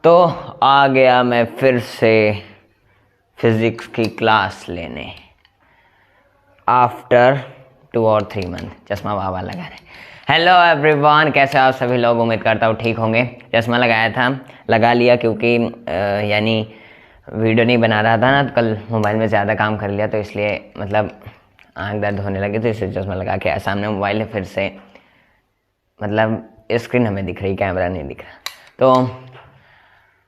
तो आ गया मैं फिर से फिज़िक्स की क्लास लेने आफ्टर 2 और 3 मंथ। चश्मा बाबा लगा रहे। हेलो एवरीवन, कैसे आप सभी लोग? उम्मीद करता हूँ ठीक होंगे। चश्मा लगाया था, लगा लिया क्योंकि यानी वीडियो नहीं बना रहा था ना, तो कल मोबाइल में ज़्यादा काम कर लिया, तो इसलिए मतलब आँख दर्द होने लगी, तो इसलिए चश्मा लगा के सामने मोबाइल है, फिर से मतलब स्क्रीन हमें दिख रही, कैमरा नहीं दिख रहा। तो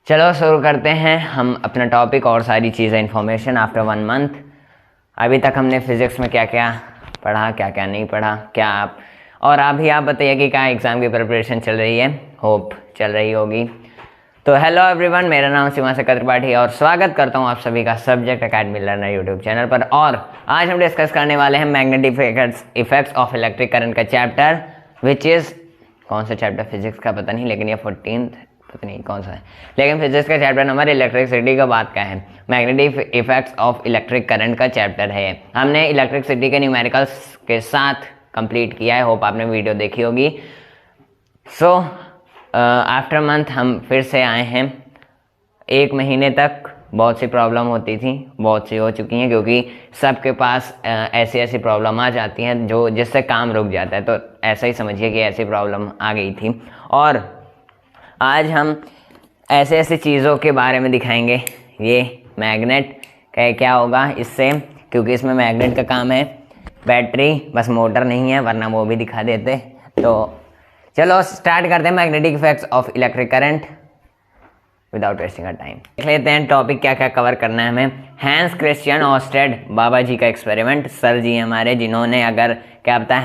चलो शुरू करते हैं हम अपना टॉपिक और सारी चीज़ें, इन्फॉर्मेशन आफ्टर 1 मंथ। अभी तक हमने फिज़िक्स में क्या क्या पढ़ा, क्या क्या नहीं पढ़ा, क्या आप और अभी आप बताइए कि क्या एग्ज़ाम की प्रिपरेशन चल रही है। होप चल रही होगी। तो हेलो एवरीवन, मेरा नाम सीमांशु त्रिपाठी और स्वागत करता हूं आप सभी का subject academy learner YouTube channel पर। और आज हम डिस्कस करने वाले हैं magnetic effects of electric current का चैप्टर, विच इज़ कौन सा चैप्टर फिजिक्स का पता नहीं, लेकिन ये 14th पता नहीं कौन सा है, लेकिन फिजिक्स का चैप्टर नंबर इलेक्ट्रिसिटी का बात का है। Magnetic effects of electric current का चैप्टर है। हमने इलेक्ट्रिसिटी के न्यूमेरिकल्स के साथ कंप्लीट किया है। होप आपने वीडियो देखी होगी। सो आफ्टर मंथ हम फिर से आए हैं। 1 महीने तक बहुत सी प्रॉब्लम होती थी, बहुत सी हो चुकी हैं, क्योंकि सबके पास ऐसी ऐसी प्रॉब्लम आ जाती हैं जो जिससे काम रुक जाता है। तो ऐसा ही समझिए कि ऐसी प्रॉब्लम आ गई थी। और आज हम ऐसे ऐसे चीज़ों के बारे में दिखाएंगे। ये मैग्नेट का क्या होगा इससे, क्योंकि इसमें मैग्नेट का काम है, बैटरी, बस मोटर नहीं है, वरना वो भी दिखा देते। तो चलो स्टार्ट करते हैं magnetic effects of electric current without wasting a time. देख लेते हैं टॉपिक क्या क्या कवर करना है हमें। हैंस क्रिश्चियन ऑस्टेड बाबा जी का एक्सपेरिमेंट, सर जी हमारे, जिन्होंने अगर क्या पता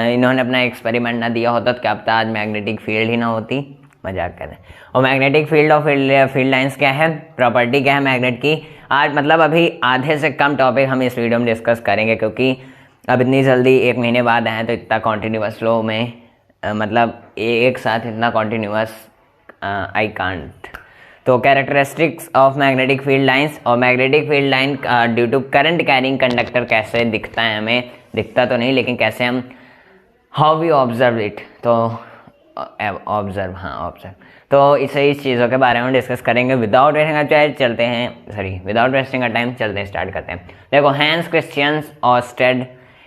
इन्होंने अपना एक्सपेरिमेंट ना दिया होता तो क्या पता आज मैग्नेटिक फील्ड ही ना होती। मजाक करें। और मैग्नेटिक फील्ड और फील्ड लाइंस क्या है, प्रॉपर्टी क्या है मैग्नेट की, आज मतलब अभी आधे से कम टॉपिक हम इस वीडियो में डिस्कस करेंगे, क्योंकि अब इतनी जल्दी 1 महीने बाद आए तो इतना कॉन्टीन्यूस फ्लो में मतलब एक साथ इतना कॉन्टीन्यूस आई कांट। तो characteristics of magnetic field lines, और magnetic field line due to current carrying conductor कैसे दिखता है, हमें दिखता तो नहीं लेकिन कैसे हम हाउ वी ऑब्जर्व इट, तो ऑब्जर्व तो इस चीज़ों के बारे में डिस्कस करेंगे। विदाउट वेस्टिंग टाइम चलते हैं, स्टार्ट करते हैं। देखो, हैंस क्रिश्चियन ऑस्टेड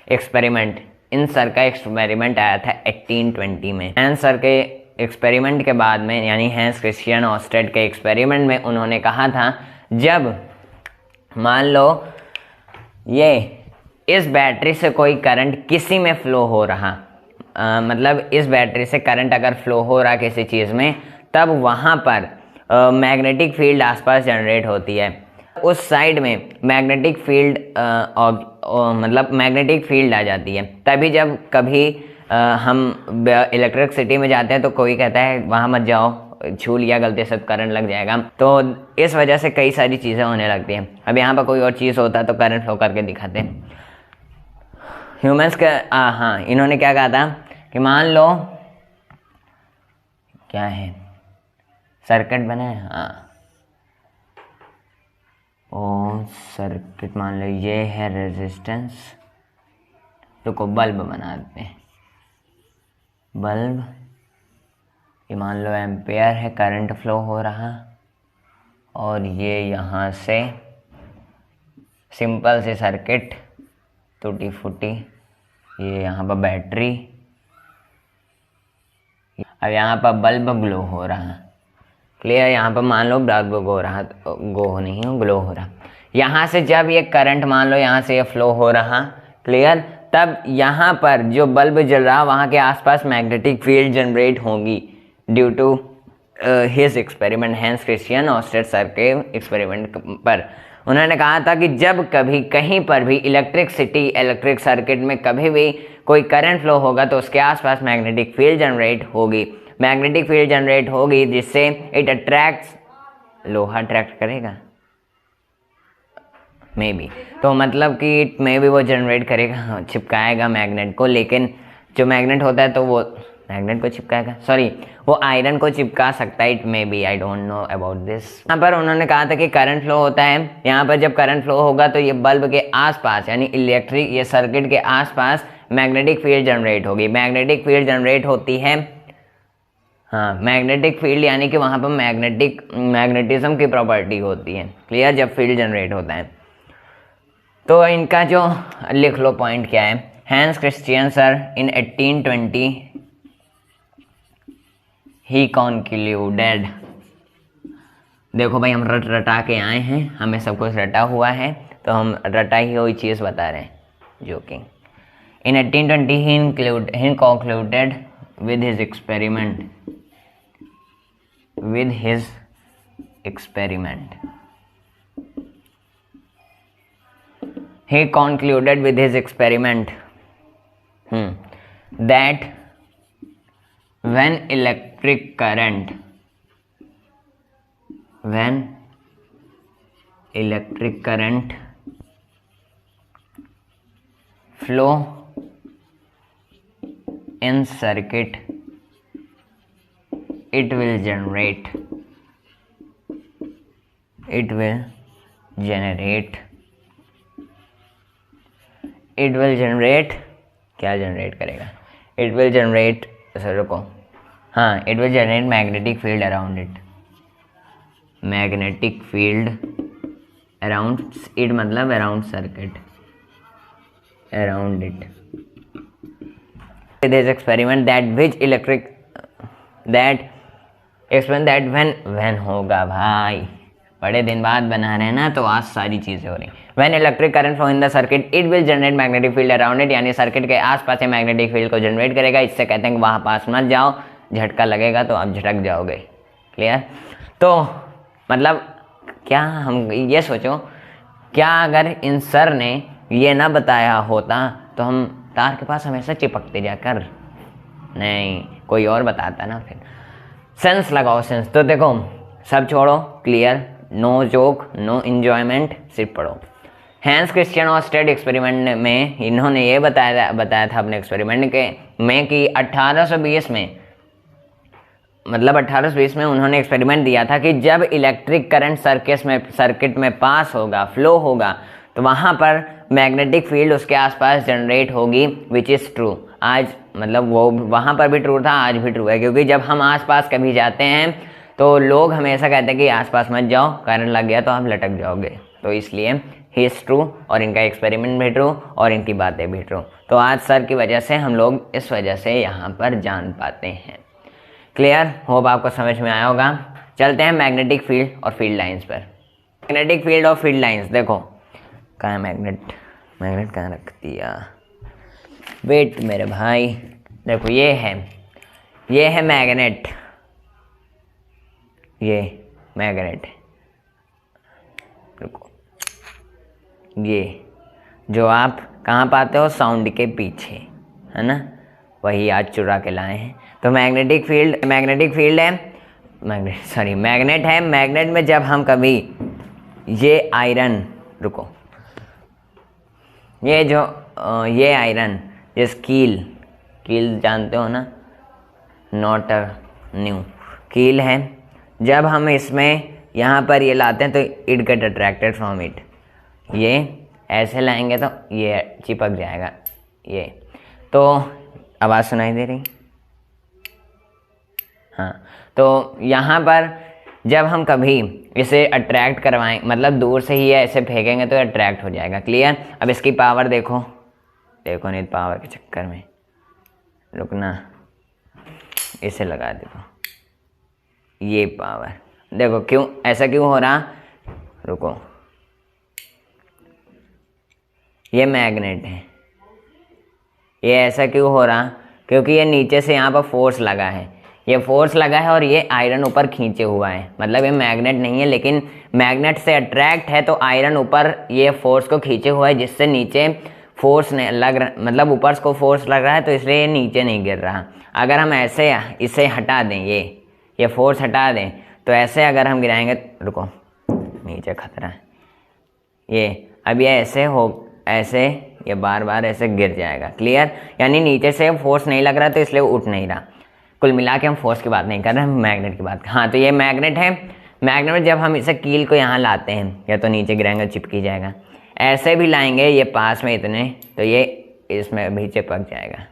एक्सपेरिमेंट, इन सर का एक्सपेरिमेंट आया था 1820 में। हैंस सर के एक्सपेरिमेंट के बाद में, यानी हैंस क्रिश्चियन ऑस्टेड के एक्सपेरिमेंट में उन्होंने कहा था, जब मान लो ये इस बैटरी से कोई करंट किसी में फ्लो हो रहा, मतलब इस बैटरी से करंट अगर फ्लो हो रहा किसी चीज़ में, तब वहाँ पर मैग्नेटिक फील्ड आसपास जनरेट होती है। उस साइड में मैग्नेटिक फील्ड मतलब मैग्नेटिक फील्ड आ जाती है। तभी जब कभी हम इलेक्ट्रिसिटी में जाते हैं तो कोई कहता है वहाँ मत जाओ, छू लिया गलती से करंट लग जाएगा। तो इस वजह से कई सारी चीज़ें होने लगती हैं। अब यहाँ पर कोई और चीज़ होता है तो करंट फ्लो करके दिखाते हैं। ह्यूमंस का हाँ, इन्होंने क्या कहा था कि मान लो क्या है, सर्किट बना है, हाँ ओ सर्किट मान लो ये है रेजिस्टेंस, रुको बल्ब बना देते हैं। बल्ब ये मान लो एम्पेयर है, करंट फ्लो हो रहा, और ये यहाँ से सिंपल सी सर्किट टूटी फूटी, ये यहाँ पर बैटरी, अब यहाँ पर बल्ब ग्लो हो रहा, क्लियर। यहाँ पर मान लो बल्ब ग्लो हो रहा। यहाँ से जब ये करंट मान लो यहाँ से ये फ्लो हो रहा, क्लियर, तब यहाँ पर जो बल्ब जल रहा वहाँ के आसपास मैग्नेटिक फील्ड जनरेट होगी due to his experiment. Hans Christian Oersted sir के एक्सपेरिमेंट पर उन्होंने कहा था कि जब कभी कहीं पर भी इलेक्ट्रिक सर्किट में कभी भी कोई करंट फ्लो होगा तो उसके आसपास मैग्नेटिक फील्ड जनरेट होगी, जिससे इट अट्रैक्ट्स, लोहा अट्रैक्ट करेगा मे बी, तो मतलब कि इट मे बी वो जनरेट करेगा, चिपकाएगा मैग्नेट को। लेकिन जो मैग्नेट होता है तो वो मैग्नेट को चिपकाएगा, सॉरी वो आयरन को चिपका सकता है, it may be, I don't know about this. यहाँ पर उन्होंने कहा था कि करंट फ्लो होता है, यहाँ पर जब करंट फ्लो होगा तो ये बल्ब के आसपास, यानी ये सर्किट के आसपास मैग्नेटिक फील्ड जनरेट होगी। मैग्नेटिक फील्ड जनरेट होती है, हाँ, मैग्नेटिक फील्ड यानी कि वहाँ पर मैग्नेटिज्म की प्रॉपर्टी होती है, क्लियर, जब फील्ड जनरेट होता है। तो इनका जो लिख लो पॉइंट क्या है। हैंस क्रिश्चियन सर इन 1820 ही कॉन्क्लूडेड। देखो भाई, हम रटा के आए हैं, हमें सब कुछ रटा हुआ है, तो हम रटा ही हुई चीज़ बता रहे हैं, joking. In 1820 he concluded with his experiment he concluded with his experiment that when electric current flow in circuit, it will generate क्या जनरेट करेगा? इट विल जनरेट, सर रुको, हाँ, it will generate magnetic field around it. Magnetic field around it मतलब around circuit, around it. This experiment when होगा भाई, बड़े दिन बाद बना रहे हैं ना, तो आज सारी चीज़ें हो रही। When electric current flow in the circuit, it will generate magnetic field around it, यानी सर्किट के आसपास से मैग्नेटिक फील्ड को जनरेट करेगा। इससे कहते हैं कि वहाँ पास मत जाओ, झटका लगेगा तो आप झटक जाओगे, क्लियर। तो मतलब क्या, हम ये सोचो, क्या अगर इन सर ने ये ना बताया होता तो हम तार के पास हमेशा चिपकते जाकर? नहीं, कोई और बताता ना। फिर सेंस लगाओ, सेंस। तो देखो, सब छोड़ो, clear, no joke, no enjoyment, सिर्फ पढ़ो। हैंस क्रिश्चियन ऑस्टेड एक्सपेरिमेंट में इन्होंने ये बताया था अपने एक्सपेरिमेंट के में कि 1820 में, मतलब 1820 में उन्होंने एक्सपेरिमेंट दिया था कि जब इलेक्ट्रिक करंट सर्किट में पास होगा, फ्लो होगा, तो वहाँ पर मैग्नेटिक फील्ड उसके आसपास जनरेट होगी, विच इज़ ट्रू। आज मतलब वो वहाँ पर भी ट्रू था, आज भी ट्रू है, क्योंकि जब हम आसपास कभी जाते हैं तो लोग हमेशा कहते हैं कि आसपास मत जाओ, करंट लग गया तो आप लटक जाओगे। तो इसलिए ही इज़ ट्रू, और इनका एक्सपेरिमेंट भी ट्रू और इनकी बातें भी ट्रू। तो आज सर की वजह से हम लोग इस वजह से यहाँ पर जान पाते हैं, क्लियर। होप आपको समझ में आया होगा। चलते हैं मैग्नेटिक फील्ड और फील्ड लाइंस पर। मैग्नेटिक फील्ड और फील्ड लाइंस, देखो कहाँ है मैग्नेट कहाँ रख दिया, वेट मेरे भाई। देखो ये है मैग्नेट, ये मैग्नेट, देखो ये जो आप कहाँ पाते हो, साउंड के पीछे, है ना, वही आज चुरा के लाए हैं। तो मैग्नेट है। मैग्नेट में जब हम कभी ये आयरन, रुको, ये आयरन, जिस कील जानते हो ना, नॉट अ न्यू कील है, जब हम इसमें यहाँ पर ये लाते हैं तो it get attracted from it. ये ऐसे लाएंगे तो ये चिपक जाएगा। ये तो आवाज़ सुनाई दे रही? हाँ, तो यहाँ पर जब हम कभी इसे अट्रैक्ट करवाएं, मतलब दूर से ही ऐसे फेंकेंगे तो अट्रैक्ट हो जाएगा, क्लियर। अब इसकी पावर देखो नहीं, पावर के चक्कर में रुकना, इसे लगा देखो, ये पावर देखो, क्यों ऐसा क्यों हो रहा, रुको, ये मैग्नेट है, ये ऐसा क्यों हो रहा, क्योंकि ये नीचे से यहाँ पर फोर्स लगा है, और ये आयरन ऊपर खींचे हुआ है। मतलब ये मैग्नेट नहीं है, लेकिन मैग्नेट से अट्रैक्ट है, तो आयरन ऊपर ये फोर्स को खींचे हुआ है, जिससे नीचे फोर्स लग रहा, मतलब ऊपर को फोर्स लग रहा है, तो इसलिए ये नीचे नहीं गिर रहा। अगर हम ऐसे इसे हटा दें, ये फोर्स हटा दें, तो ऐसे अगर हम गिराएंगे, रुको, नीचे खतरा है, ये अब ये ऐसे ये बार ऐसे गिर जाएगा, क्लियर। यानी नीचे से फोर्स नहीं लग रहा, तो इसलिए उठ नहीं रहा। कुल मिला के हम फोर्स की बात नहीं कर रहे हैं, मैग्नेट की बात। हाँ, तो ये मैग्नेट है। मैग्नेट में जब हम इसे कील को यहाँ लाते हैं, या तो नीचे गिराएंगे चिपकी जाएगा, ऐसे भी लाएंगे ये पास में इतने, तो ये इसमें भी चिपक जाएगा,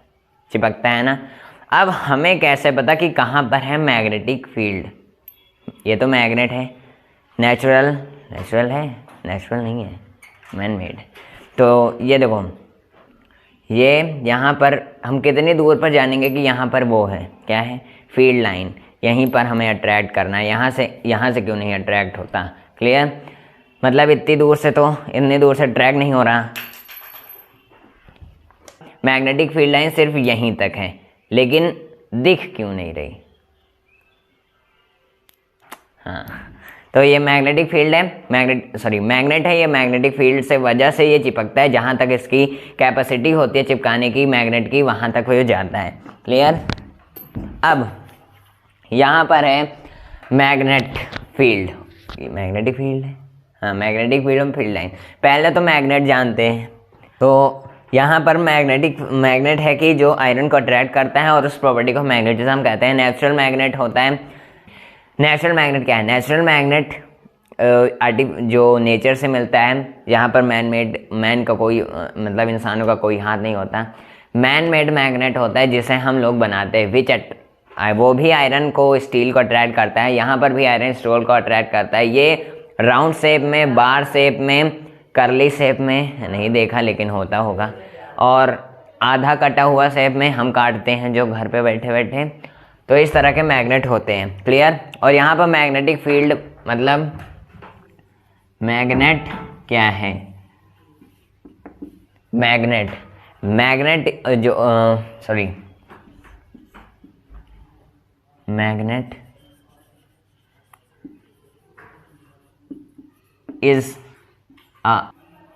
चिपकता है ना। अब हमें कैसे पता कि कहाँ पर है मैग्नेटिक फील्ड? ये तो मैग्नेट है, नेचुरल है, नेचुरल नहीं है, मैन मेड। तो ये देखो, ये यहाँ पर हम कितनी दूर पर जानेंगे कि यहाँ पर वो है, क्या है, फील्ड लाइन, यहीं पर हमें अट्रैक्ट करना है। यहाँ से क्यों नहीं अट्रैक्ट होता? क्लियर? मतलब इतनी दूर से तो, इतनी दूर से अट्रैक्ट नहीं हो रहा। मैग्नेटिक फील्ड लाइन सिर्फ यहीं तक है, लेकिन दिख क्यों नहीं रही? हाँ, तो ये मैग्नेटिक फील्ड है, मैग्नेट है ये। मैग्नेटिक फील्ड से वजह से ये चिपकता है, जहाँ तक इसकी कैपेसिटी होती है चिपकाने की मैग्नेट की, वहाँ तक वो जाता है। क्लियर? अब यहाँ पर है मैग्नेट फील्ड, मैग्नेटिक फील्ड है, हाँ, मैग्नेटिक फील्ड और फील्ड लाइन। पहले तो मैग्नेट जानते हैं, तो यहाँ पर मैग्नेट है कि जो आयरन को अट्रैक्ट करता है, और उस प्रॉपर्टी को मैग्नेटिज्म कहते हैं। नेचुरल मैग्नेट होता है। नेचुरल मैग्नेट क्या है? नेचुरल मैग्नेट जो नेचर से मिलता है, यहाँ पर मैन का कोई मतलब इंसानों का कोई हाथ नहीं होता। मैन मेड मैग्नेट होता है जिसे हम लोग बनाते हैं, वो भी आयरन को, स्टील को अट्रैक्ट करता है। यहाँ पर भी आयरन स्टील को अट्रैक्ट करता है। ये राउंड शेप में, बार शेप में, करली शेप में नहीं देखा लेकिन होता होगा, और आधा कटा हुआ शेप में हम काटते हैं जो घर पे बैठे बैठे। तो इस तरह के मैग्नेट होते हैं। क्लियर? और यहाँ पर मैग्नेटिक फील्ड मतलब मैग्नेट क्या है? मैग्नेट जो magnet is a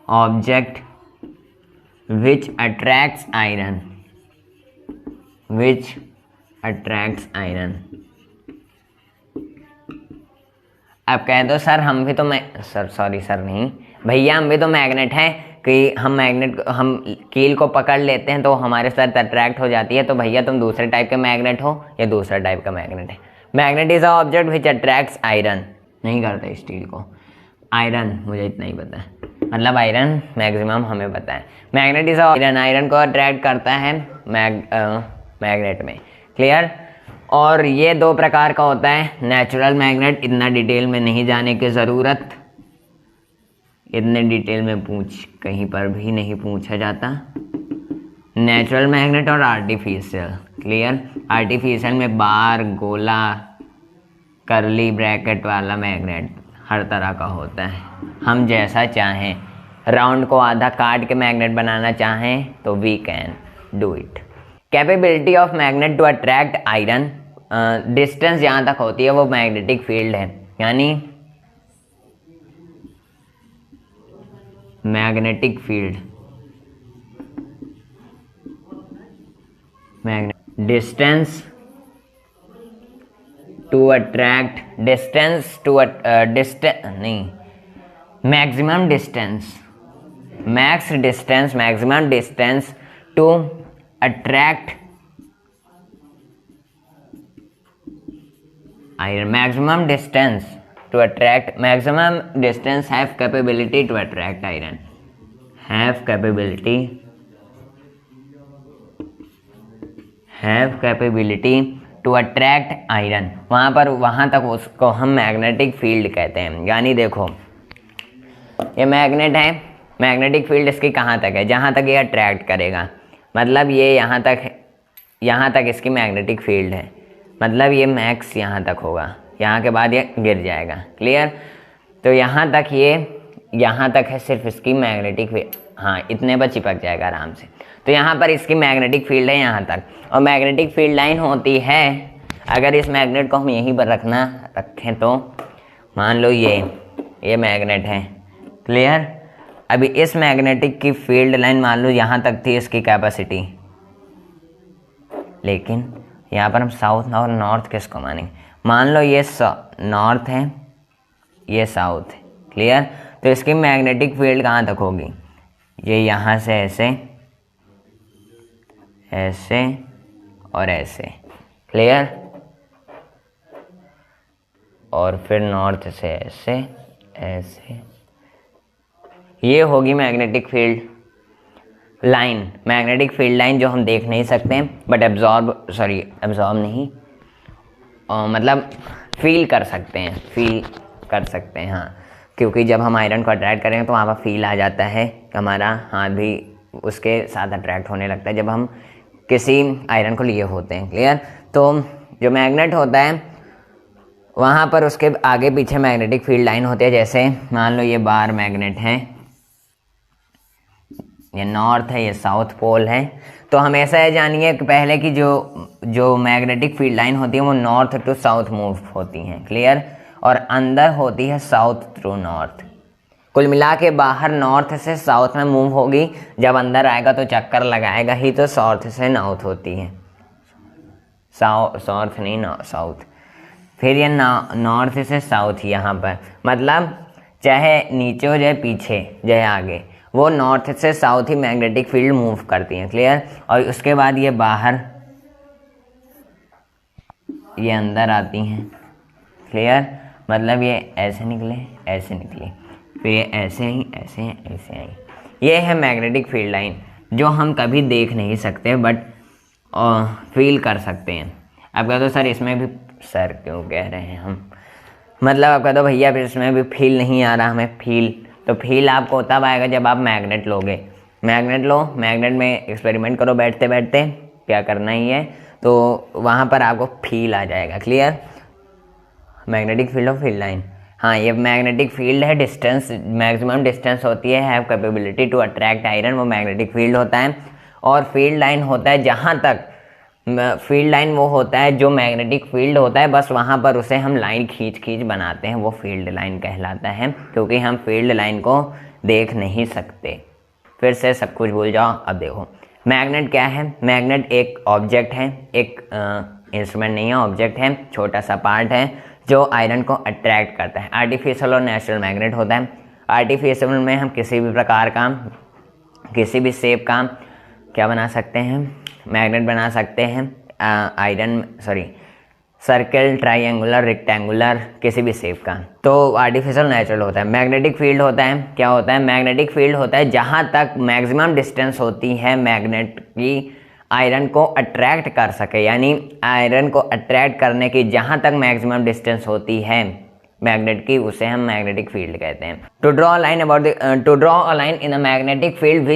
object which attracts iron, अब कह दो सर हम भी तो सर नहीं भैया, हम भी तो मैग्नेट हैं कि हम कील को पकड़ लेते हैं तो हमारे साथ अट्रैक्ट हो जाती है। तो भैया तुम दूसरे टाइप के मैग्नेट हो या दूसरा टाइप का मैग्नेट है? Magnet is a object which attracts iron, नहीं करते स्टील को, आयरन मुझे इतना ही पता है, मतलब आयरन मैक्सिमम हमें पता है। मैग्नेट इज आयरन को अट्रैक्ट करता है मैग्नेट में। क्लियर? और ये दो प्रकार का होता है। नेचुरल मैग्नेट, इतना डिटेल में नहीं जाने की ज़रूरत, इतने डिटेल में कहीं पर भी नहीं पूछा जाता। नेचुरल मैग्नेट और आर्टिफिशियल। क्लियर? आर्टिफिशियल में बार, गोला, करली ब्रैकेट वाला मैग्नेट हर तरह का होता है। हम जैसा चाहें, राउंड को आधा काट के मैग्नेट बनाना चाहें तो we can do it. Capability of magnet to attract iron, distance जहाँ तक होती है वो मैग्नेटिक फील्ड है, यानी magnetic field, distance to attract, maximum distance to attract iron, maximum distance have capability to attract iron, have capability to attract iron। वहाँ तक उसको हम मैग्नेटिक फील्ड कहते हैं। यानी देखो ये मैग्नेट है, मैग्नेटिक फील्ड इसकी कहाँ तक है? जहाँ तक ये अट्रैक्ट करेगा, मतलब ये यहाँ तक इसकी मैग्नेटिक फील्ड है, मतलब ये मैक्स यहाँ तक होगा, यहाँ के बाद ये गिर जाएगा। क्लियर? तो यहाँ तक है सिर्फ इसकी मैग्नेटिक फील्ड, हाँ इतने पर चिपक जाएगा आराम से। तो यहाँ पर इसकी मैग्नेटिक फील्ड है यहाँ तक, और मैग्नेटिक फील्ड लाइन होती है, अगर इस मैग्नेट को हम यहीं पर रखें तो मान लो ये मैग्नेट है। क्लियर? अभी इस मैग्नेटिक की फील्ड लाइन मान लो यहाँ तक थी इसकी कैपेसिटी, लेकिन यहाँ पर हम साउथ और नॉर्थ किसको मानेंगे? मान लो ये नॉर्थ है, ये साउथ है। क्लियर? तो इसकी मैग्नेटिक फील्ड कहाँ तक होगी? ये यहाँ से ऐसे और ऐसे। क्लियर? और फिर नॉर्थ से ऐसे, ये होगी magnetic field. Line, magnetic field line जो हम देख नहीं सकते बट एब्जॉर्ब नहीं मतलब फील कर सकते हैं, हाँ, क्योंकि जब हम आयरन को अट्रैक्ट करेंगे तो वहाँ पर फील आ जाता है, हमारा हाथ भी उसके साथ अट्रैक्ट होने लगता है जब हम किसी आयरन को लिए होते हैं। क्लियर? तो जो मैग्नेट होता है वहाँ पर उसके आगे पीछे मैग्नेटिक फील्ड लाइन होती है। जैसे मान लो ये बार मैग्नेट है, ये नॉर्थ है, ये साउथ पोल है, तो हम ऐसा है जानिए कि पहले की जो मैग्नेटिक फील्ड लाइन होती है वो नॉर्थ टू साउथ मूव होती हैं। क्लियर? और अंदर होती है साउथ थ्रू नॉर्थ। कुल मिला के बाहर नॉर्थ से साउथ में मूव होगी, जब अंदर आएगा तो चक्कर लगाएगा ही, तो साउथ से नॉर्थ होती है, साउथ नहीं साउथ। फिर ये नॉर्थ से साउथ यहाँ पर, मतलब चाहे नीचे हो, चाहे पीछे, चाहे आगे, वो नॉर्थ से साउथ ही मैग्नेटिक फील्ड मूव करती हैं। क्लियर? और उसके बाद ये बाहर, ये अंदर आती हैं। क्लियर? मतलब ये ऐसे निकले, ऐसे निकले, फिर ये ऐसे ही, ऐसे ऐसे आई। ये है मैग्नेटिक फील्ड लाइन जो हम कभी देख नहीं सकते बट फील कर सकते हैं। आप कह दो सर इसमें भी, सर क्यों कह रहे हैं हम, मतलब आप कह दो भैया फिर इसमें भी फील नहीं आ रहा हमें फील, तो फील आपको तब आएगा जब आप मैग्नेट लोगे। मैग्नेट लो, मैग्नेट में एक्सपेरिमेंट करो बैठते बैठते, क्या करना ही है, तो वहाँ पर आपको फील आ जाएगा। Clear? Magnetic field of field line, हाँ, ये मैग्नेटिक फील्ड है, डिस्टेंस, मैक्सिमम डिस्टेंस होती है, have capability to attract iron, वो मैग्नेटिक फील्ड होता है। और फील्ड लाइन होता है जहाँ तक, फील्ड लाइन वो होता है जो मैग्नेटिक फील्ड होता है, बस वहाँ पर उसे हम लाइन खींच बनाते हैं, वो फील्ड लाइन कहलाता है, क्योंकि हम फील्ड लाइन को देख नहीं सकते। फिर से सब कुछ भूल जाओ। अब देखो मैग्नेट क्या है। मैग्नेट एक ऑब्जेक्ट है, एक इंस्ट्रूमेंट नहीं है, ऑब्जेक्ट है, छोटा सा पार्ट है जो आयरन को अट्रैक्ट करता है। आर्टिफिशियल और नेचुरल मैग्नेट होता है। आर्टिफिशियल में हम किसी भी प्रकार का, किसी भी शेप का क्या बना सकते हैं, मैग्नेट बना सकते हैं, सर्कल, ट्राइंगुलर, रेक्टेंगुलर, किसी भी शेप का। तो आर्टिफिशियल नेचुरल होता है। मैग्नेटिक फील्ड होता है, क्या होता है, मैग्नेटिक फील्ड होता है जहाँ तक मैक्सिमम डिस्टेंस होती है मैग्नेट की आयरन को अट्रैक्ट कर सके, यानी आयरन को अट्रैक्ट करने की जहाँ तक मैक्सिमम डिस्टेंस होती है मैग्नेट की, उसे हम मैग्नेटिक फील्ड कहते हैं। To draw a line in a magnetic field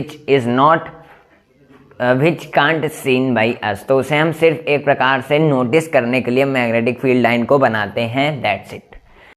which can't seen by us, तो उसे हम सिर्फ एक प्रकार से नोटिस करने के लिए मैग्नेटिक फील्ड लाइन को बनाते हैं, दैट्स इट।